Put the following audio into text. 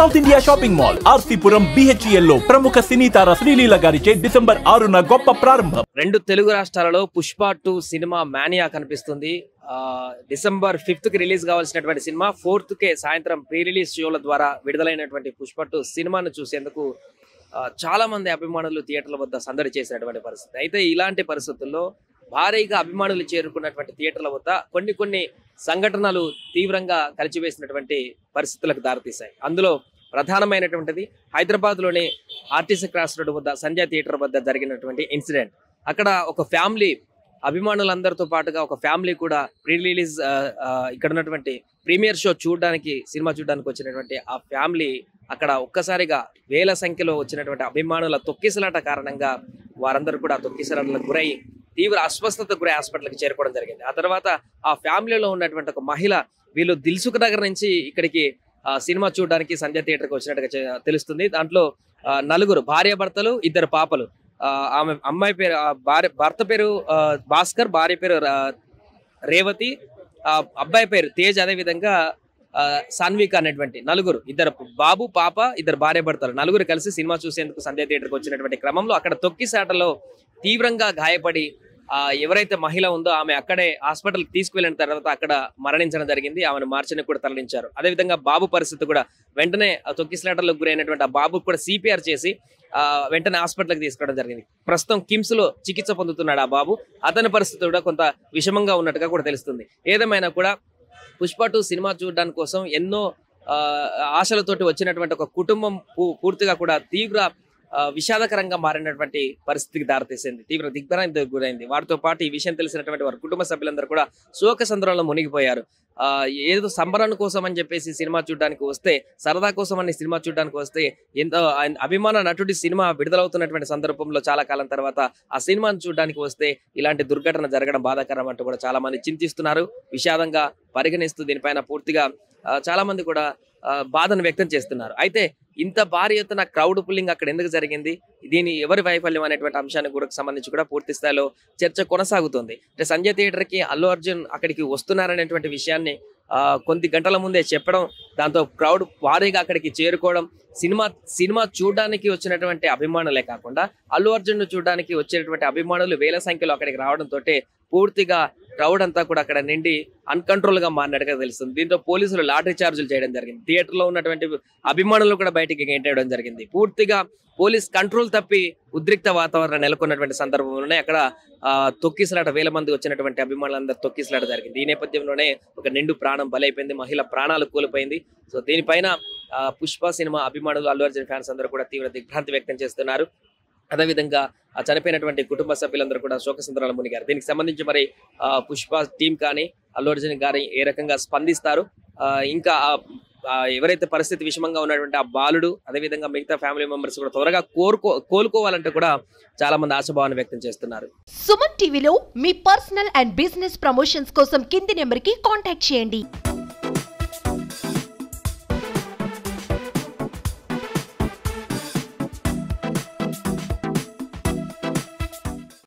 South India shopping mall RC Puram BHEL లో ప్రముఖ సినీ తార శ్రీలీల గారిచే డిసెంబర్ 6న గొప్ప ప్రారంభం. రెండు తెలుగు రాష్ట్రాలలో పుష్ప 2 సినిమా మానియా కనిపిస్తుంది. డిసెంబర్ 5th కి రిలీజ్ కావాల్సినటువంటి సినిమా 4th కే సాయంత్రం ప్రీ రిలీజ్ షోల ద్వారా విడుదలైనటువంటి పుష్ప 2 సినిమాను చూసేందుకు చాలా మంది అభిమానులు థియేటర్ల వద్ద సందడి చేసినటువంటి పరిస్థితి. అయితే ఇలాంటి పరిస్థితుల్లో భారీగా అభిమానులు చేరుకున్నటువంటి థియేటర్ల వద్ద కొన్ని సంఘటనలు తీవ్రంగా కలిచివేసినటువంటి పరిస్థితులకు దారితీశాయి. అందులో ప్రధానమైనటువంటిది హైదరాబాద్లోని ఆర్టీసీ క్రాస్ రోడ్ వద్ద సంజయ్ థియేటర్ వద్ద జరిగినటువంటి ఇన్సిడెంట్. అక్కడ ఒక ఫ్యామిలీ అభిమానులందరితో పాటుగా ఒక ఫ్యామిలీ కూడా ప్రీ రిలీజ్ ఇక్కడ ఉన్నటువంటి ప్రీమియర్ షో సినిమా చూడడానికి వచ్చినటువంటి ఆ ఫ్యామిలీ అక్కడ ఒక్కసారిగా వేల సంఖ్యలో వచ్చినటువంటి అభిమానుల తొక్కిసలాట కారణంగా వారందరూ కూడా తొక్కిసలాటలకు గురై తీవ్ర అస్వస్థతకు గురై హాస్పిటల్కి చేరుకోవడం జరిగింది. ఆ తర్వాత ఆ ఫ్యామిలీలో ఉన్నటువంటి ఒక మహిళ వీళ్ళు దిల్సుఖ్ నగర్ నుంచి ఇక్కడికి సినిమా చూడడానికి సంజయ్ థియేటర్కి వచ్చినట్టుగా తెలుస్తుంది. దాంట్లో నలుగురు భార్యాభర్తలు, 2 పాపలు. ఆమె అమ్మాయి పేరు భర్త పేరు భాస్కర్, భార్య పేరు రేవతి, అబ్బాయి పేరు తేజ్, అదే విధంగా సాన్విక అనేటువంటి నలుగురు, 2 బాబు పాప, 2 భార్యాభర్తలు నలుగురు కలిసి సినిమా చూసేందుకు సంజయ్ థియేటర్కి వచ్చినటువంటి క్రమంలో అక్కడ తొక్కిసాటలో తీవ్రంగా గాయపడి ఎవరైతే మహిళ ఉందో ఆమె అక్కడే హాస్పిటల్కి తీసుకువెళ్ళిన తర్వాత అక్కడ మరణించడం జరిగింది. ఆమెను మార్చిని కూడా తరలించారు. అదేవిధంగా బాబు పరిస్థితి కూడా వెంటనే తొక్కిసలాటలకు గురైనటువంటి ఆ బాబుకు కూడా CPR చేసి వెంటనే హాస్పిటల్కి తీసుకోవడం జరిగింది. ప్రస్తుతం కిమ్స్ లో చికిత్స పొందుతున్నాడు ఆ బాబు. అతని పరిస్థితి కూడా కొంత విషమంగా ఉన్నట్టుగా కూడా తెలుస్తుంది. ఏదేమైనా కూడా పుష్ప 2 సినిమా చూడడానికి కోసం ఎన్నో ఆశలతోటి వచ్చినటువంటి ఒక కుటుంబం పూర్తిగా కూడా తీవ్ర విషాదకరంగా మారినటువంటి పరిస్థితికి దారితీసింది. తీవ్ర దిగ్భ్రాంతికి గురైంది. వారితో పాటు ఈ విషయం తెలిసినటువంటి వారి కుటుంబ సభ్యులందరూ కూడా శోక సంద్రంలో మునిగిపోయారు. ఏదో సంబరం కోసం అని చెప్పేసి సినిమా చూడడానికి వస్తే, సరదా కోసం అని సినిమా చూడడానికి వస్తే, ఎంతో అభిమాన నటుడి సినిమా విడుదలవుతున్నటువంటి సందర్భంలో చాలా కాలం తర్వాత ఆ సినిమాను చూడడానికి వస్తే ఇలాంటి దుర్ఘటన జరగడం బాధాకరం అంటూ కూడా చాలా మంది చింతిస్తున్నారు. విషాదంగా పరిగణిస్తూ దీనిపైన పూర్తిగా చాలా మంది కూడా బాధను వ్యక్తం చేస్తున్నారు. అయితే ఇంత భారీ ఎత్తున క్రౌడ్ పుల్లింగ్ అక్కడ ఎందుకు జరిగింది, దీని ఎవరి వైఫల్యం అనేటువంటి అంశానికి కూడా సంబంధించి కూడా పూర్తి స్థాయిలో చర్చ కొనసాగుతుంది. అంటే సంజయ్ థియేటర్కి అల్లు అర్జున్ అక్కడికి వస్తున్నారనేటువంటి విషయాన్ని కొద్ది గంటల ముందే చెప్పడం, దాంతో క్రౌడ్ భారీగా అక్కడికి చేరుకోవడం, సినిమా చూడడానికి వచ్చినటువంటి అభిమానులే కాకుండా అల్లు అర్జున్ చూడడానికి వచ్చేటువంటి అభిమానులు వేల సంఖ్యలో అక్కడికి రావడంతో పూర్తిగా క్రౌడ్ అంతా కూడా అక్కడ నిండి అన్కంట్రోల్ గా మారినట్టుగా తెలుస్తుంది. దీంతో పోలీసులు లాటరీ చార్జీలు చేయడం జరిగింది. థియేటర్ లో ఉన్నటువంటి అభిమానులు కూడా బయటికి గెంటేయడం జరిగింది. పూర్తిగా పోలీస్ కంట్రోల్ తప్పి ఉద్రిక్త వాతావరణం నెలకొన్నటువంటి సందర్భంలోనే అక్కడ తొక్కిసలాట, వేల మంది వచ్చినటువంటి అభిమానులందరూ తొక్కిసలాట జరిగింది. ఈ నేపథ్యంలోనే ఒక నిండు ప్రాణం బలైపోయింది, మహిళ ప్రాణాలు కోల్పోయింది. సో దీనిపైన పుష్ప సినిమా అభిమానులు, అల్లు అర్జున్ ఫ్యాన్స్ అందరూ కూడా తీవ్ర దిగ్భ్రాంతి వ్యక్తం చేస్తున్నారు. అదేవిధంగా చనిపోయినటువంటి కుటుంబ సభ్యులందరూ కూడా శోకసంద్రాలు మునిగారు. దీనికి సంబంధించి మరి పుష్ప టీం కానీ అల్లు అర్జున్ గారి ఏ రకంగా స్పందిస్తారు, ఇంకా ఎవరైతే పరిస్థితి విషమంగా ఉన్నటువంటి ఆ బాలుడు, అదేవిధంగా మిగతా ఫ్యామిలీ మెంబర్స్ కూడా త్వరగా కోలుకోవాలంటే కూడా చాలా మంది ఆశాభావాన్ని వ్యక్తం చేస్తున్నారు. సుమన్ టీవీలో మీ పర్సనల్ అండ్ బిజినెస్ ప్రమోషన్స్ కోసం కింది నెంబర్కి కాంటాక్ట్ చేయండి.